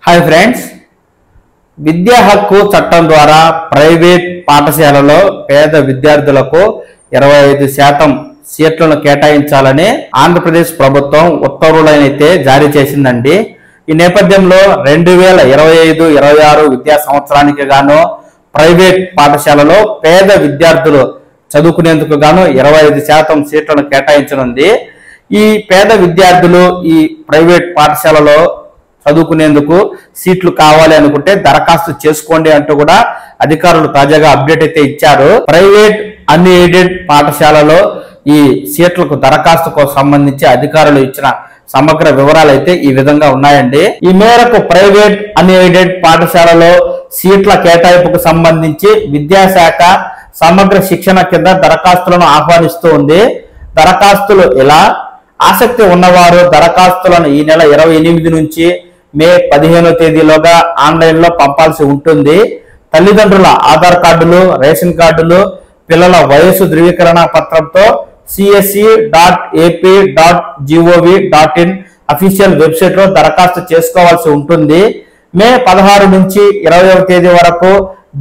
Hi friends, విద్యా హక్కు చట్టం ద్వారా ప్రైవేట్ పాఠశాలలో పేద విద్యార్థులకు 25% సీట్లను కేటాయించాలని ఆంధ్రప్రదేశ్ ప్రభుత్వం ఉత్తర్వులనైతే జారీ చేసిందండి. ఈ నేపథ్యంలో 2025-26 విద్యా సంవత్సరానికి గాను ప్రైవేట్ పాఠశాలలో పేద విద్యార్థులు చదువుకునేందుకు గాను 25% సీట్లను కేటాయించనుంది. ఈ పేద విద్యార్థులు ఈ ప్రైవేట్ పాఠశాలలో చదువుకునేందుకు సీట్లు కావాలి అనుకుంటే దరఖాస్తు చేసుకోండి అంటూ కూడా అధికారులు తాజాగా అప్డేట్ అయితే ఇచ్చారు. ప్రైవేట్ అన్ఎయిడెడ్ పాఠశాలలో ఈ సీట్లకు దరఖాస్తుకు సంబంధించి అధికారులు ఇచ్చిన సమగ్ర వివరాలు అయితే ఈ విధంగా ఉన్నాయండి. ఈ మేరకు ప్రైవేట్ అన్ఎయిడెడ్ పాఠశాలలో సీట్ల కేటాయింపుకు సంబంధించి విద్యాశాఖ సమగ్ర శిక్షణ కింద దరఖాస్తులను ఆహ్వానిస్తూ ఉంది. దరఖాస్తులు ఇలా: ఆసక్తి ఉన్నవారు దరఖాస్తులను ఈ నెల 28 నుంచి మే 15వ తేదీలోగా ఆన్లైన్ లో పంపాల్సి ఉంటుంది. తల్లిదండ్రుల ఆధార్ కార్డులు, రేషన్ కార్డులు, పిల్లల వయసు ధృవీకరణ పత్రంతో csc.ap.gov.in అఫీషియల్ వెబ్సైట్ లో దరఖాస్తు చేసుకోవాల్సి ఉంటుంది. మే 16 నుంచి 20వ తేదీ వరకు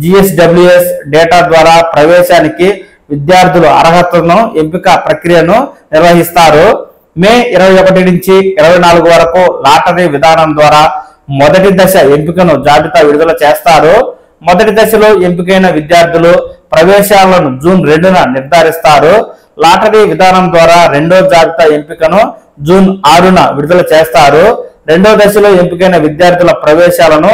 GSWS డేటా ద్వారా ప్రవేశానికి విద్యార్థుల అర్హతను ఎంపిక ప్రక్రియను నిర్వహిస్తారు. మే 21 నుంచి 24 వరకు లాటరీ విధానం ద్వారా మొదటి దశ ఎంపికను జాబితా విడుదల చేస్తారు. మొదటి దశలో ఎంపికైన విద్యార్థులు ప్రవేశాలను జూన్ 2న నిర్ధారిస్తారు. లాటరీ విధానం ద్వారా రెండో జాబితా ఎంపికను జూన్ 6న విడుదల చేస్తారు. రెండో దశలో ఎంపికైన విద్యార్థుల ప్రవేశాలను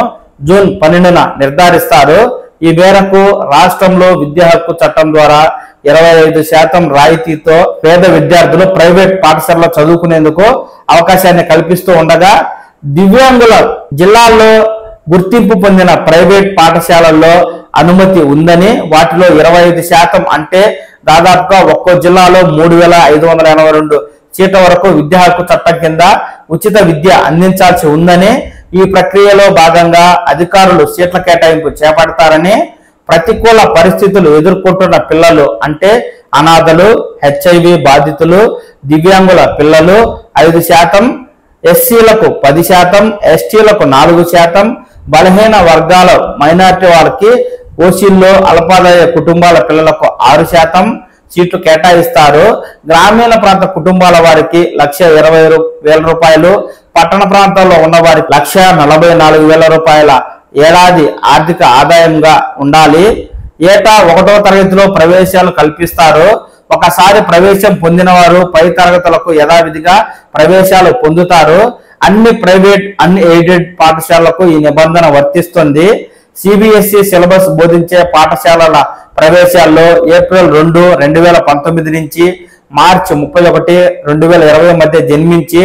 జూన్ 12న నిర్ధారిస్తారు. ఈ మేరకు రాష్ట్రంలో విద్యా హక్కు చట్టం ద్వారా 25% రాయితీతో పేద విద్యార్థులు ప్రైవేట్ పాఠశాలలో చదువుకునేందుకు అవకాశాన్ని కల్పిస్తూ ఉండగా, దివ్యాంగుల జిల్లాల్లో గుర్తింపు పొందిన ప్రైవేట్ పాఠశాలల్లో అనుమతి ఉందని, వాటిలో 25% అంటే దాదాపుగా ఒక్కో జిల్లాలో 3582 సీట్ల వరకు విద్యా హక్కు చట్టం కింద ఉచిత విద్య అందించాల్సి ఉందని, ఈ ప్రక్రియలో భాగంగా అధికారులు సీట్ల కేటాయింపు చేపడతారని, ప్రతికూల పరిస్థితులు ఎదుర్కొంటున్న పిల్లలు అంటే అనాథలు, HIV బాధితులు, దివ్యాంగుల పిల్లలు 5%, SCలకు 10%, STలకు 4%, బలహీన వర్గాల మైనారిటీ వారికి, ఓసీల్లో అల్పాదాయ కుటుంబాల పిల్లలకు 6% సీట్లు కేటాయిస్తారు. గ్రామీణ ప్రాంత కుటుంబాల వారికి 1,20,000 రూపాయలు, పట్టణ ప్రాంతాల్లో ఉన్న వారికి 1,44,000 రూపాయల ఏడాది ఆర్థిక ఆదాయంగా ఉండాలి. ఏటా 1వ తరగతిలో ప్రవేశాలు కల్పిస్తారు. ఒకసారి ప్రవేశం పొందిన వారు పై తరగతులకు యథావిధిగా ప్రవేశాలు పొందుతారు. అన్ని ప్రైవేట్ అన్ఎయిడెడ్ పాఠశాలలకు ఈ నిబంధన వర్తిస్తుంది. CBSE సిలబస్ బోధించే పాఠశాలల ప్రవేశాల్లో ఏప్రిల్ 2, 2019 నుంచి మార్చి 31, 2020 మధ్య జన్మించి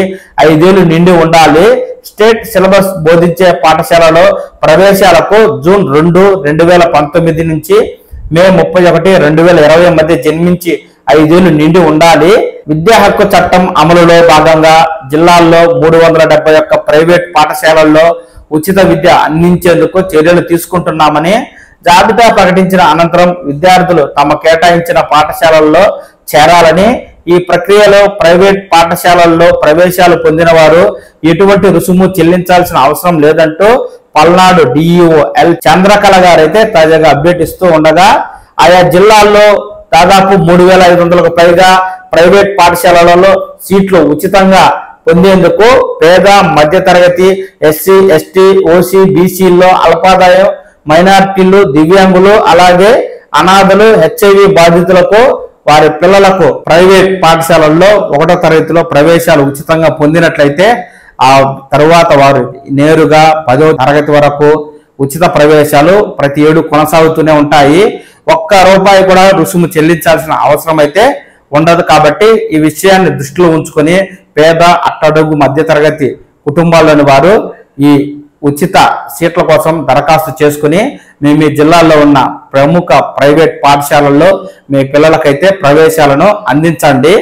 5 ఏళ్లు నిండి ఉండాలి. స్టేట్ సిలబస్ బోధించే పాఠశాలలో ప్రవేశాలకు జూన్ 2, 2019 నుంచి మే 31, 2020 మధ్య జన్మించి 5 ఏళ్లు నిండి ఉండాలి. విద్యా హక్కు చట్టం అమలులో భాగంగా జిల్లాల్లో 371 ప్రైవేట్ పాఠశాలల్లో ఉచిత విద్య అందించేందుకు చర్యలు తీసుకుంటున్నామని, జాబితా ప్రకటించిన అనంతరం విద్యార్థులు తమ కేటాయించిన పాఠశాలల్లో చేరాలని, ఈ ప్రక్రియలో ప్రైవేట్ పాఠశాలల్లో ప్రవేశాలు పొందిన వారు ఎటువంటి రుసుము చెల్లించాల్సిన అవసరం లేదంటూ పల్నాడు DEO L చంద్రకళ గారైతే తాజాగా అప్డేట్ ఇస్తూ ఉండగా, ఆయా జిల్లాల్లో దాదాపు 3,500కు పైగా ప్రైవేట్ పాఠశాలలలో సీట్లు ఉచితంగా పొందేందుకు పేద, మధ్యతరగతి, SC, ST, OC, BCల్లో అల్పాదాయం, మైనారిటీలు, దివ్యాంగులు, అలాగే అనాథలు, HIV బాధితులకు వారి పిల్లలకు ప్రైవేట్ పాఠశాలల్లో 1వ తరగతిలో ప్రవేశాలు ఉచితంగా పొందినట్లయితే ఆ తరువాత వారు నేరుగా 10వ తరగతి వరకు ఉచిత ప్రవేశాలు ప్రతి ఏడు కొనసాగుతూనే ఉంటాయి. ₹1 కూడా రుసుము చెల్లించాల్సిన అవసరం అయితే ఉండదు. కాబట్టి ఈ విషయాన్ని దృష్టిలో ఉంచుకొని పేద, అట్టడుగు, మధ్యతరగతి కుటుంబాల్లోని వారు ఈ ఉచిత సీట్ల కోసం దరఖాస్తు చేసుకుని మీ జిల్లాల్లో ఉన్న ప్రముఖ ప్రైవేట్ పాఠశాలల్లో మీ పిల్లలకైతే ప్రవేశాలను అందించండి.